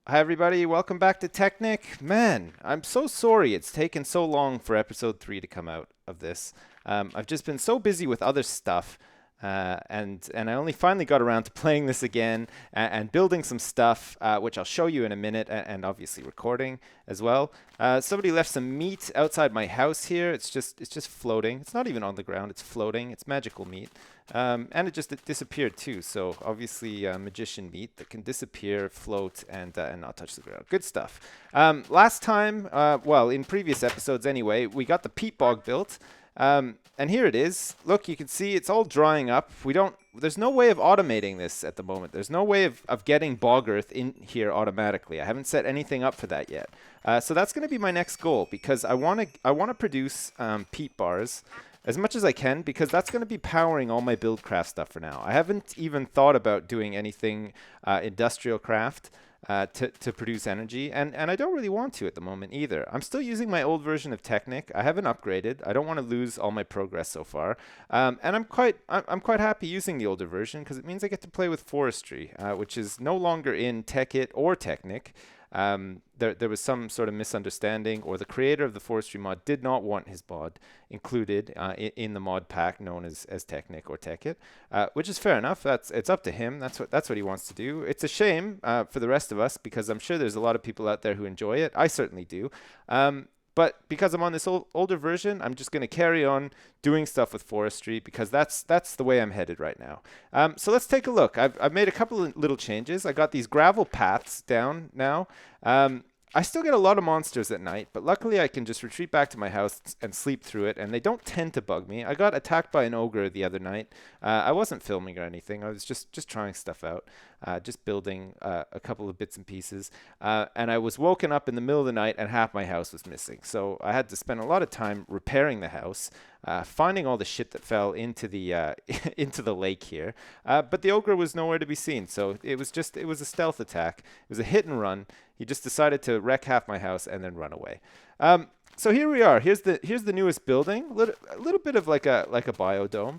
Hi, everybody. Welcome back to Technic. Man, I'm so sorry it's taken so long for episode 3 to come out of this. I've just been so busy with other stuff, and I only finally got around to playing this again and building some stuff, which I'll show you in a minute, and obviously recording as well. Somebody left some meat outside my house here. It's just floating. It's not even on the ground. It's floating. It's magical meat. And it disappeared too. So obviously, magician meat that can disappear, float, and not touch the ground. Good stuff. Last time, well, in previous episodes anyway, we got the peat bog built. And here it is. Look, you can see it's all drying up. There's no way of automating this at the moment. There's no way of getting bog earth in here automatically. I haven't set anything up for that yet. So that's going to be my next goal because I want to produce peat bars as much as I can, because that's going to be powering all my buildcraft stuff for now. I haven't even thought about doing anything industrial craft to produce energy, and I don't really want to at the moment either. I'm still using my old version of Technic. I haven't upgraded. I don't want to lose all my progress so far, and I'm quite happy using the older version because it means I get to play with forestry, which is no longer in Techit or Technic. There was some sort of misunderstanding, or the creator of the forestry mod did not want his mod included in the mod pack known as Technic or Techit, which is fair enough. It's up to him. That's what he wants to do. It's a shame for the rest of us because I'm sure there's a lot of people out there who enjoy it. I certainly do. But because I'm on this older version, I'm just going to carry on doing stuff with forestry because that's the way I'm headed right now. So let's take a look. I've made a couple of little changes. I got these gravel paths down now. I still get a lot of monsters at night, but luckily I can just retreat back to my house and sleep through it, and they don't tend to bug me. I got attacked by an ogre the other night. I wasn't filming or anything. I was just trying stuff out, just building a couple of bits and pieces. And I was woken up in the middle of the night, and half my house was missing. So I had to spend a lot of time repairing the house, finding all the shit that fell into the into the lake here. But the ogre was nowhere to be seen. So it was a stealth attack. It was a hit and run. He just decided to wreck half my house and then run away. So here we are. Here's the newest building. A little bit of like a biodome.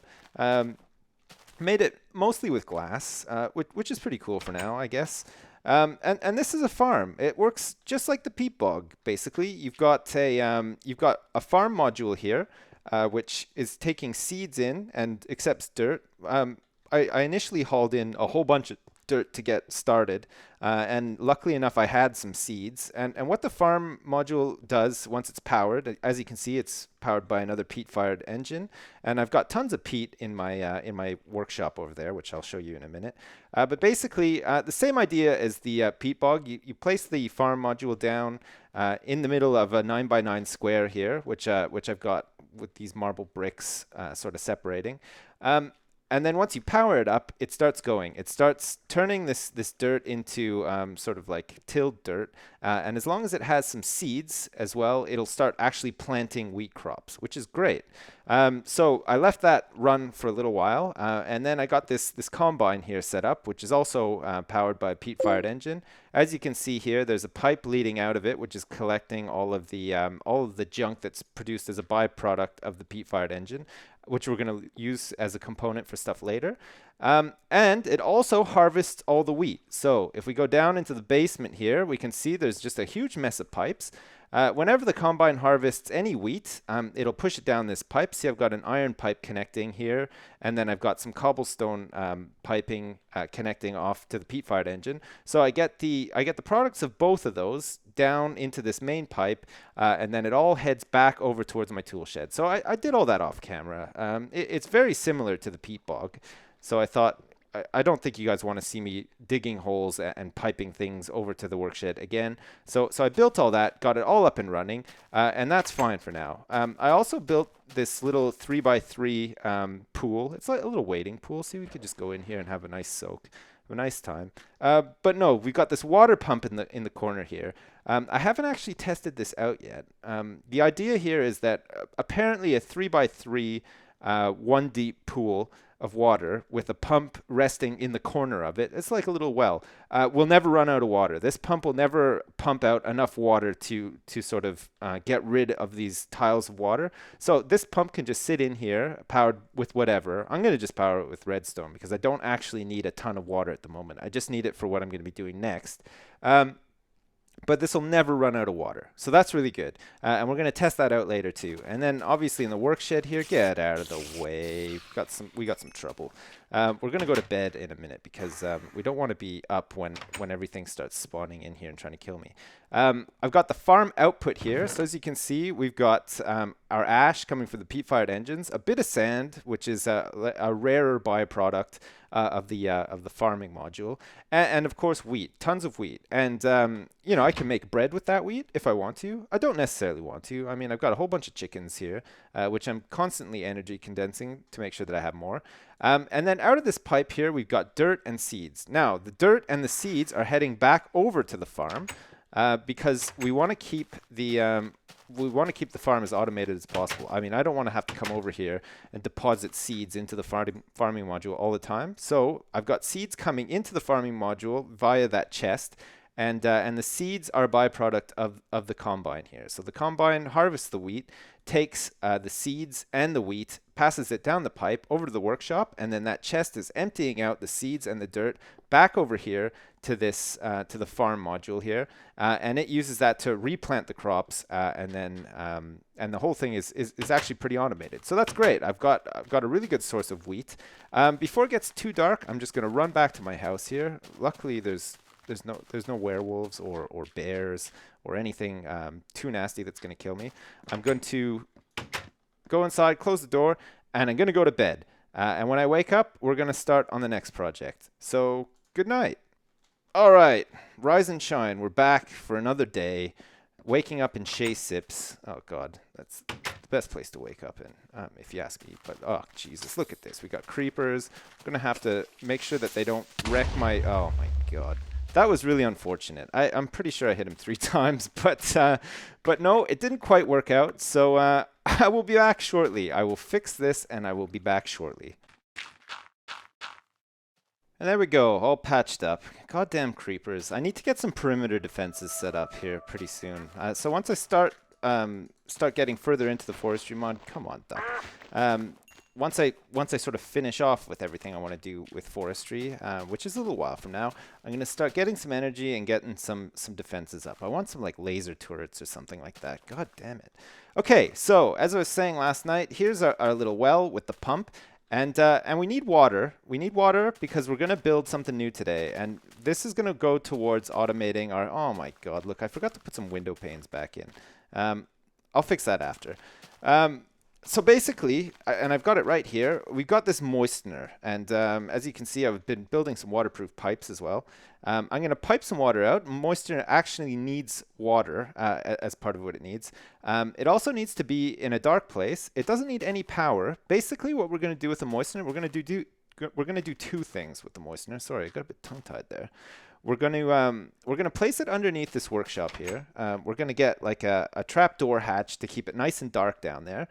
Made it mostly with glass, which is pretty cool for now, I guess. And this is a farm. It works just like the peat bog. Basically, you've got a farm module here, which is taking seeds in and accepts dirt. I initially hauled in a whole bunch of dirt to get started, and luckily enough, I had some seeds. And what the farm module does once it's powered, as you can see, it's powered by another peat-fired engine, and I've got tons of peat in my workshop over there, which I'll show you in a minute. But basically, the same idea as the peat bog. You place the farm module down in the middle of a 9x9 square here, which I've got with these marble bricks sort of separating. And then once you power it up, it starts going. It starts turning this dirt into sort of like tilled dirt. And as long as it has some seeds as well, it'll start actually planting wheat crops, which is great. So I left that run for a little while. And then I got this combine here set up, which is also powered by a peat-fired engine. As you can see here, there's a pipe leading out of it, which is collecting all of the junk that's produced as a byproduct of the peat-fired engine, which we're going to use as a component for stuff later. And it also harvests all the wheat. So if we go down into the basement here, we can see there's just a huge mess of pipes. Whenever the combine harvests any wheat, it'll push it down this pipe. See, I've got an iron pipe connecting here, and then I've got some cobblestone piping connecting off to the peat-fired engine. So I get the products of both of those down into this main pipe, and then it all heads back over towards my tool shed. So I did all that off camera. It's very similar to the peat bog. So I thought, I don't think you guys want to see me digging holes and piping things over to the workshed again. So I built all that, got it all up and running, and that's fine for now. I also built this little 3x3 pool. It's like a little wading pool, so we could just go in here and have a nice soak, have a nice time. But no, we've got this water pump in the corner here. I haven't actually tested this out yet. The idea here is that apparently a 3x3 one deep pool of water with a pump resting in the corner of it. It's like a little well. We'll never run out of water. This pump will never pump out enough water to sort of get rid of these tiles of water. So this pump can just sit in here, powered with whatever. I'm going to just power it with redstone because I don't actually need a ton of water at the moment. I just need it for what I'm going to be doing next. but this will never run out of water. So that's really good. And we're going to test that out later too. And then obviously in the work shed here, get out of the way. We got some trouble. We're going to go to bed in a minute because we don't want to be up when everything starts spawning in here and trying to kill me. I've got the farm output here. So as you can see, we've got our ash coming from the peat-fired engines, a bit of sand, which is a rarer byproduct of the farming module, and of course wheat, tons of wheat. And you know, I can make bread with that wheat if I want to. I don't necessarily want to. I mean, I've got a whole bunch of chickens here, which I'm constantly energy condensing to make sure that I have more. And then out of this pipe here, we've got dirt and seeds. Now, the dirt and the seeds are heading back over to the farm because we want to keep the farm as automated as possible. I mean, I don't want to have to come over here and deposit seeds into the farming module all the time. So I've got seeds coming into the farming module via that chest. And the seeds are a byproduct of the combine here. So the combine harvests the wheat, takes the seeds and the wheat, passes it down the pipe over to the workshop, and then that chest is emptying out the seeds and the dirt back over here to this to the farm module here, and it uses that to replant the crops, and the whole thing is actually pretty automated. So that's great. I've got a really good source of wheat. Before it gets too dark, I'm just going to run back to my house here. Luckily, there's no werewolves or bears or anything too nasty that's going to kill me. I'm going to go inside, close the door, and I'm going to go to bed. And when I wake up, we're going to start on the next project. So good night. All right, rise and shine. We're back for another day. Waking up in Shea Sips. Oh God, that's the best place to wake up in, if you ask me. But oh Jesus, look at this. We got creepers. I'm gonna have to make sure that they don't wreck my. Oh my God. That was really unfortunate. I'm pretty sure I hit him 3 times, but no, it didn't quite work out. So I will be back shortly. I will fix this, and I will be back shortly. And there we go, all patched up. Goddamn creepers. I need to get some perimeter defenses set up here pretty soon. So once I start getting further into the forestry mod, come on, duck. Once I sort of finish off with everything I want to do with forestry, which is a little while from now, I'm going to start getting some energy and getting some defenses up. I want some like laser turrets or something like that. God damn it. Okay, so as I was saying last night, here's our little well with the pump. And we need water. We need water because we're going to build something new today. And this is going to go towards automating our... Oh my God, look, I forgot to put some window panes back in. I'll fix that after. So basically, and I've got it right here, we've got this moistener. And as you can see, I've been building some waterproof pipes as well. I'm going to pipe some water out. Moistener actually needs water as part of what it needs. It also needs to be in a dark place. It doesn't need any power. Basically, what we're going to do with the moistener, we're going to do 2 things with the moistener. Sorry, I got a bit tongue-tied there. We're going to place it underneath this workshop here. We're going to get like a trapdoor hatch to keep it nice and dark down there.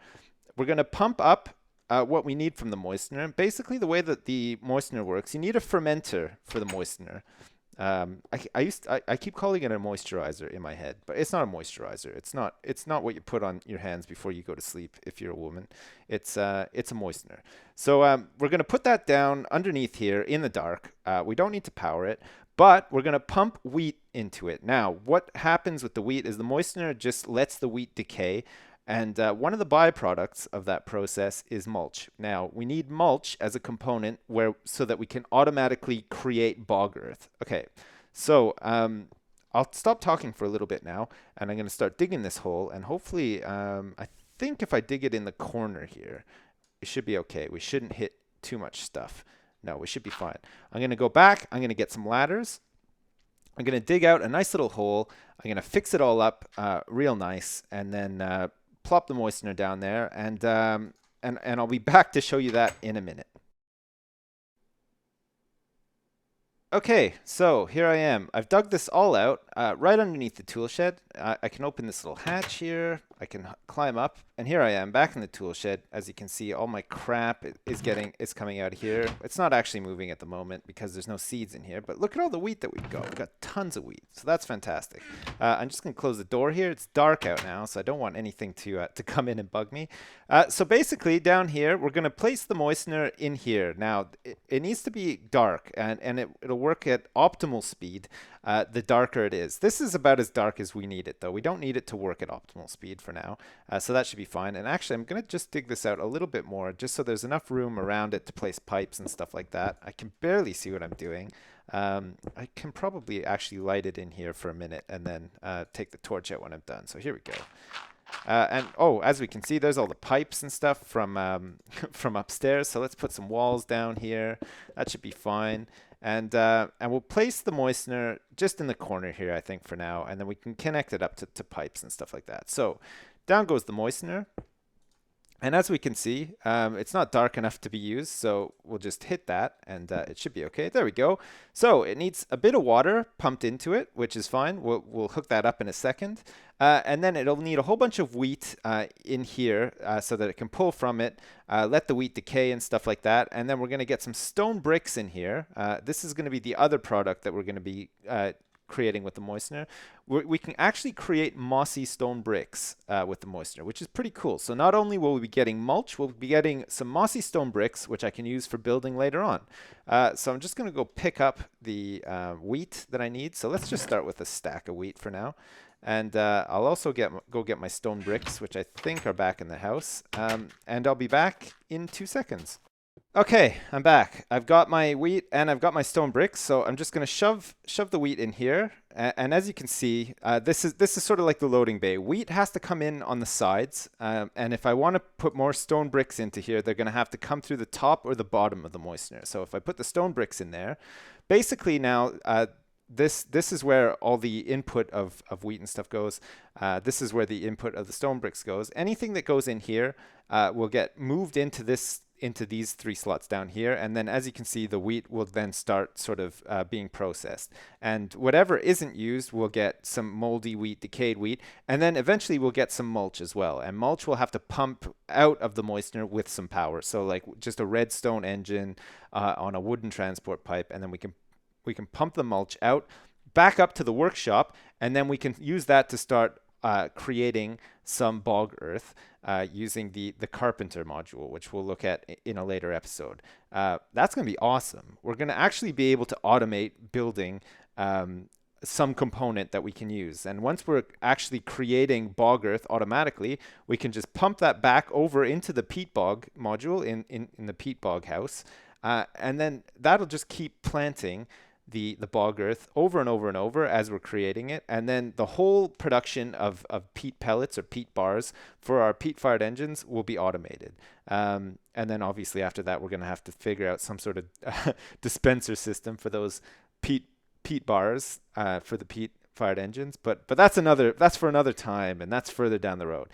We're going to pump up what we need from the moistener. Basically, the way that the moistener works, you need a fermenter for the moistener. I keep calling it a moisturizer in my head, but it's not a moisturizer. It's not what you put on your hands before you go to sleep if you're a woman. It's a moistener. So we're going to put that down underneath here in the dark. We don't need to power it, but we're going to pump wheat into it. Now, what happens with the wheat is the moistener just lets the wheat decay. And one of the byproducts of that process is mulch. Now, we need mulch as a component so that we can automatically create bog earth. Okay, so I'll stop talking for a little bit now, and I'm going to start digging this hole. And hopefully, I think if I dig it in the corner here, it should be okay. We shouldn't hit too much stuff. No, we should be fine. I'm going to go back. I'm going to get some ladders. I'm going to dig out a nice little hole. I'm going to fix it all up real nice, and then plop the moistener down there, and I'll be back to show you that in a minute. Okay, so here I am. I've dug this all out right underneath the tool shed. I can open this little hatch here. I can climb up, and here I am back in the tool shed. As you can see, all my crap is coming out here. It's not actually moving at the moment because there's no seeds in here, but look at all the wheat that we've got. We've got tons of wheat, so that's fantastic. I'm just going to close the door here. It's dark out now, so I don't want anything to come in and bug me. So basically, down here, we're going to place the moistener in here. Now, it needs to be dark, and it'll work at optimal speed. the darker it is. This is about as dark as we need it, though. We don't need it to work at optimal speed for now, so that should be fine. And actually, I'm going to just dig this out a little bit more, just so there's enough room around it to place pipes and stuff like that. I can barely see what I'm doing. I can probably actually light it in here for a minute and then take the torch out when I'm done. So here we go. And oh, as we can see, there's all the pipes and stuff from from upstairs. So let's put some walls down here. That should be fine. And we'll place the moistener just in the corner here, I think, for now. And then we can connect it up to pipes and stuff like that. So down goes the moistener. And as we can see, it's not dark enough to be used, so we'll just hit that, and it should be okay. There we go. So it needs a bit of water pumped into it, which is fine. We'll hook that up in a second. And then it'll need a whole bunch of wheat in here so that it can pull from it, let the wheat decay and stuff like that. And then we're going to get some stone bricks in here. This is going to be the other product that we're going to be creating with the moistener. We can actually create mossy stone bricks with the moistener, which is pretty cool. So not only will we be getting mulch, we'll be getting some mossy stone bricks, which I can use for building later on. So I'm just going to go pick up the wheat that I need. So let's just start with a stack of wheat for now. And I'll also go get my stone bricks, which I think are back in the house. And I'll be back in 2 seconds. Okay, I'm back. I've got my wheat and I've got my stone bricks, so I'm just going to shove the wheat in here. And as you can see, this is sort of like the loading bay. Wheat has to come in on the sides, and if I want to put more stone bricks into here, they're going to have to come through the top or the bottom of the moistener. So if I put the stone bricks in there, basically now this is where all the input of wheat and stuff goes. This is where the input of the stone bricks goes. Anything that goes in here will get moved into these 3 slots down here, and then as you can see, the wheat will then start sort of being processed, and whatever isn't used will get some moldy wheat, decayed wheat, and then eventually we'll get some mulch as well. And mulch will have to pump out of the moistener with some power, so like just a redstone engine on a wooden transport pipe, and then we can pump the mulch out back up to the workshop, and then we can use that to start creating some bog earth using the carpenter module, which we'll look at in a later episode. That's going to be awesome. We're going to actually be able to automate building some component that we can use. And once we're actually creating bog earth automatically, we can just pump that back over into the peat bog module in the peat bog house. And then that'll just keep planting the bog earth over and over and over as we're creating it. And then the whole production of peat pellets or peat bars for our peat fired engines will be automated. And then obviously after that, we're going to have to figure out some sort of dispenser system for those peat bars for the peat fired engines. But that's for another time, and that's further down the road.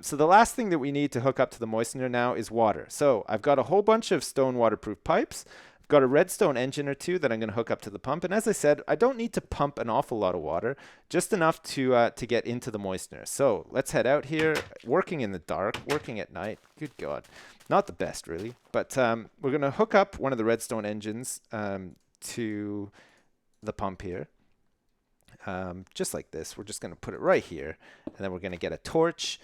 So the last thing that we need to hook up to the moistener now is water. So I've got a whole bunch of stone waterproof pipes. Got a redstone engine or 2 that I'm going to hook up to the pump. And as I said, I don't need to pump an awful lot of water, just enough to get into the moistener. So let's head out here, working in the dark, working at night. Good God. Not the best, really. But we're going to hook up one of the redstone engines to the pump here. Just like this. We're just going to put it right here. And then we're going to get a torch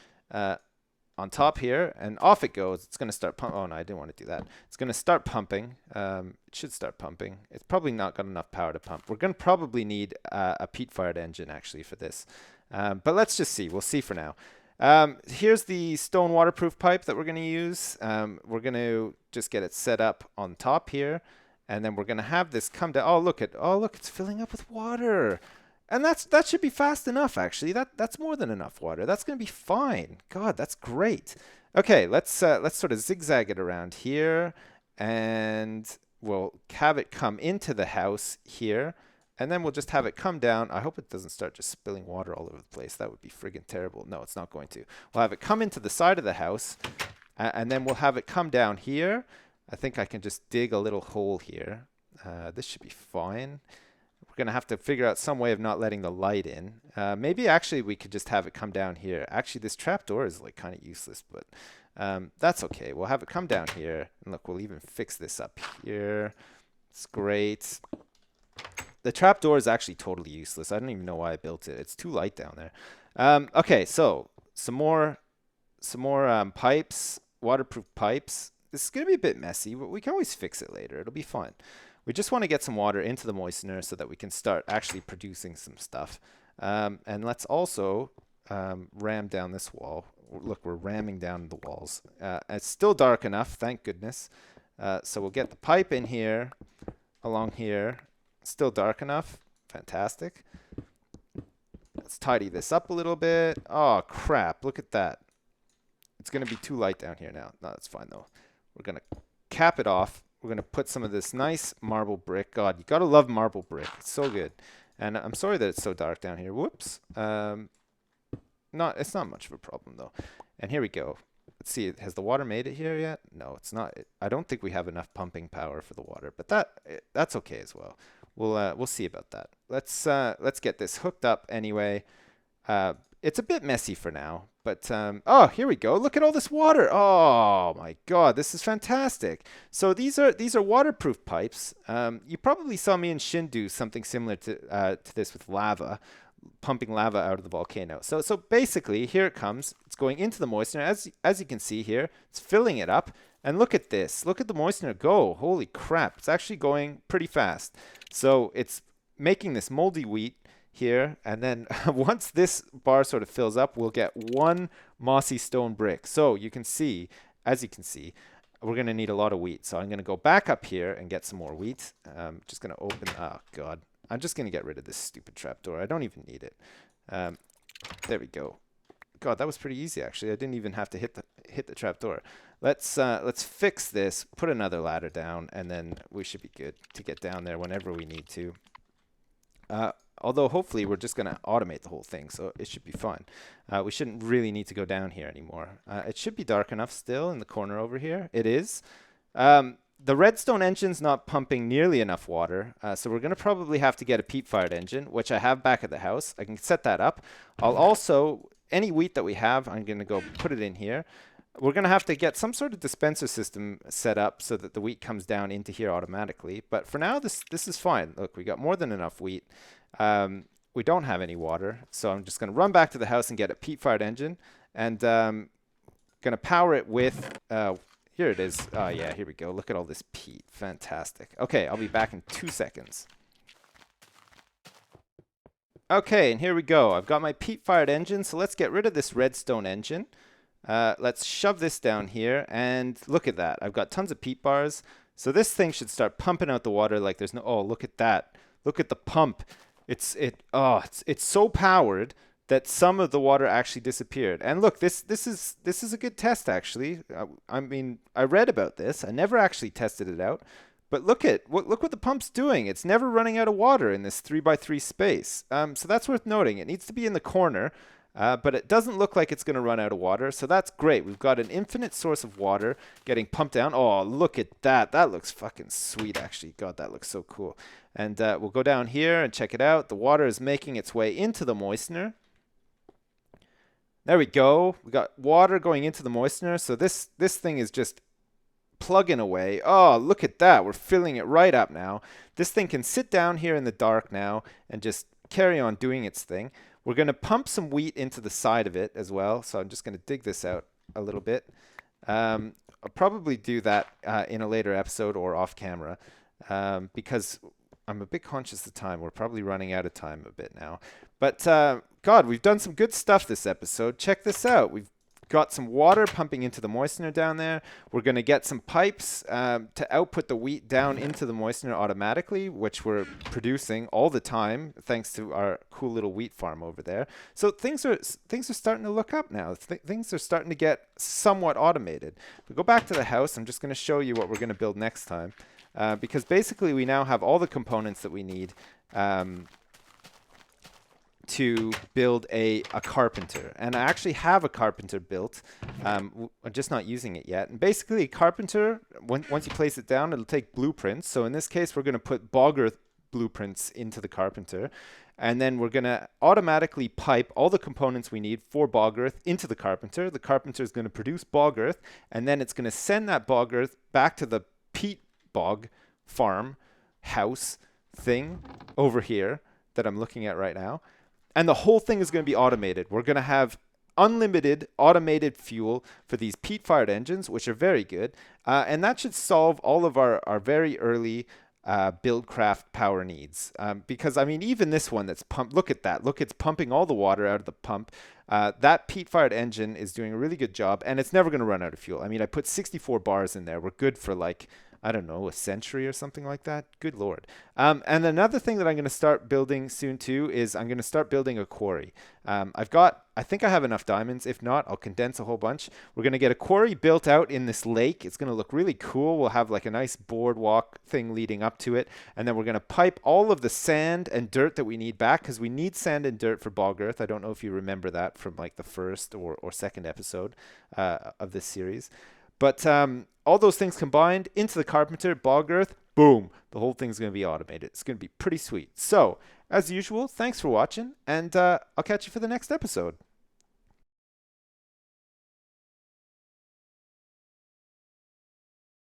on top here, and off it goes. It's going to start pumping. Oh, no, I didn't want to do that. It's going to start pumping. It should start pumping. It's probably not got enough power to pump. We're going to probably need a peat-fired engine, actually, for this. But let's just see. We'll see for now. Here's the stone waterproof pipe that we're going to use. We're going to just get it set up on top here, and then we're going to have this come down. Oh, look, it's filling up with water. And that should be fast enough, actually. That's more than enough water. That's going to be fine. God, that's great. Okay, let's sort of zigzag it around here, and we'll have it come into the house here, and then we'll just have it come down. I hope it doesn't start just spilling water all over the place. That would be friggin' terrible. No, it's not going to. We'll have it come into the side of the house, and then we'll have it come down here. I think I can just dig a little hole here. This should be fine. We're going to have to figure out some way of not letting the light in. Maybe actually we could just have it come down here. Actually, this trapdoor is like kind of useless, but that's okay. We'll have it come down here. And look, we'll even fix this up here. It's great. The trapdoor is actually totally useless. I don't even know why I built it. It's too light down there. Okay, so some more pipes, waterproof pipes. This is going to be a bit messy, but we can always fix it later. It'll be fine. We just want to get some water into the moistener so that we can start actually producing some stuff. And let's also ram down this wall. Look, we're ramming down the walls. It's still dark enough, thank goodness. So we'll get the pipe in here, along here. Still dark enough. Fantastic. Let's tidy this up a little bit. Oh, crap. Look at that. It's going to be too light down here now. No, that's fine, though. We're going to cap it off. We're going to put some of this nice marble brick. God, you got to love marble brick. It's so good. And I'm sorry that it's so dark down here. Whoops. It's not much of a problem, though. And here we go. Let's see. Has the water made it here yet? No, it's not. I don't think we have enough pumping power for the water, but that's okay as well. We'll see about that. Let's get this hooked up anyway. It's a bit messy for now, but oh, here we go. Look at all this water. Oh my God, this is fantastic. So these are waterproof pipes. You probably saw me and Shin do something similar to this with lava, pumping lava out of the volcano. So basically, here it comes. It's going into the moistener. As you can see here, it's filling it up. And look at this. Look at the moistener go. Holy crap. It's actually going pretty fast. So it's making this moldy wheat here. And then once this bar sort of fills up, we'll get one mossy stone brick. So you can see, as you can see, we're going to need a lot of wheat. So I'm going to go back up here and get some more wheat. Just going to open. Oh, God. I'm just going to get rid of this stupid trapdoor. I don't even need it. There we go. God, that was pretty easy, actually. I didn't even have to hit the trapdoor. Let's fix this, put another ladder down, and then we should be good to get down there whenever we need to. Although hopefully we're just going to automate the whole thing, so it should be fun. We shouldn't really need to go down here anymore. It should be dark enough still in the corner over here. It is. The redstone engine's not pumping nearly enough water, so we're going to probably have to get a peat-fired engine, which I have back at the house. I can set that up. I'll also, any wheat that we have, I'm going to go put it in here. We're going to have to get some sort of dispenser system set up so that the wheat comes down into here automatically. But for now, this is fine. Look, we got more than enough wheat. We don't have any water, so I'm just going to run back to the house and get a peat-fired engine. And going to power it with... here it is. Oh, yeah, here we go. Look at all this peat. Fantastic. Okay, I'll be back in 2 seconds. Okay, and here we go. I've got my peat-fired engine, so let's get rid of this redstone engine. Let's shove this down here, and look at that. I've got tons of peat bars. So this thing should start pumping out the water like there's no... Oh, look at that. Look at the pump. It's so powered that some of the water actually disappeared. And look, this is a good test, actually. I mean, I read about this. I never actually tested it out. But look what the pump's doing. It's never running out of water in this 3x3 space. So that's worth noting. It needs to be in the corner, but it doesn't look like it's going to run out of water. So that's great. We've got an infinite source of water getting pumped down. Oh, look at that. That looks fucking sweet, actually. God, that looks so cool. And we'll go down here and check it out. The water is making its way into the moistener. There we go. We got water going into the moistener. So this thing is just plugging away. Oh, look at that. We're filling it right up now. This thing can sit down here in the dark now and just carry on doing its thing. We're going to pump some wheat into the side of it as well. So I'm just going to dig this out a little bit. I'll probably do that in a later episode or off camera because I'm a bit conscious of time. We're probably running out of time a bit now. But God, we've done some good stuff this episode. Check this out. We've got some water pumping into the moistener down there. We're going to get some pipes to output the wheat down into the moistener automatically, which we're producing all the time thanks to our cool little wheat farm over there. So things are starting to look up now. Things are starting to get somewhat automated. If we go back to the house, I'm just going to show you what we're going to build next time. Because basically we now have all the components that we need to build a carpenter. And I actually have a carpenter built. I'm just not using it yet. And basically a carpenter, once you place it down, it'll take blueprints. So in this case, we're going to put bog earth blueprints into the carpenter. And then we're going to automatically pipe all the components we need for bog earth into the carpenter. The carpenter is going to produce bog earth. And then it's going to send that bog earth back to the peat bog farm house thing over here that I'm looking at right now. And the whole thing is going to be automated. We're going to have unlimited automated fuel for these peat-fired engines, which are very good. And that should solve all of our very early Buildcraft power needs. Because, I mean, even this one that's pumped, look at that. Look, it's pumping all the water out of the pump. That peat-fired engine is doing a really good job, and it's never going to run out of fuel. I mean, I put 64 bars in there. We're good for like, I don't know, a century or something like that. Good Lord. And another thing that I'm going to start building soon too is I'm going to start building a quarry. I think I have enough diamonds. If not, I'll condense a whole bunch. We're going to get a quarry built out in this lake. It's going to look really cool. We'll have like a nice boardwalk thing leading up to it. And then we're going to pipe all of the sand and dirt that we need back, because we need sand and dirt for bog earth. I don't know if you remember that from like the first or second episode of this series. But all those things combined into the carpenter, bog earth, boom, the whole thing's going to be automated. It's going to be pretty sweet. So, as usual, thanks for watching, and I'll catch you for the next episode.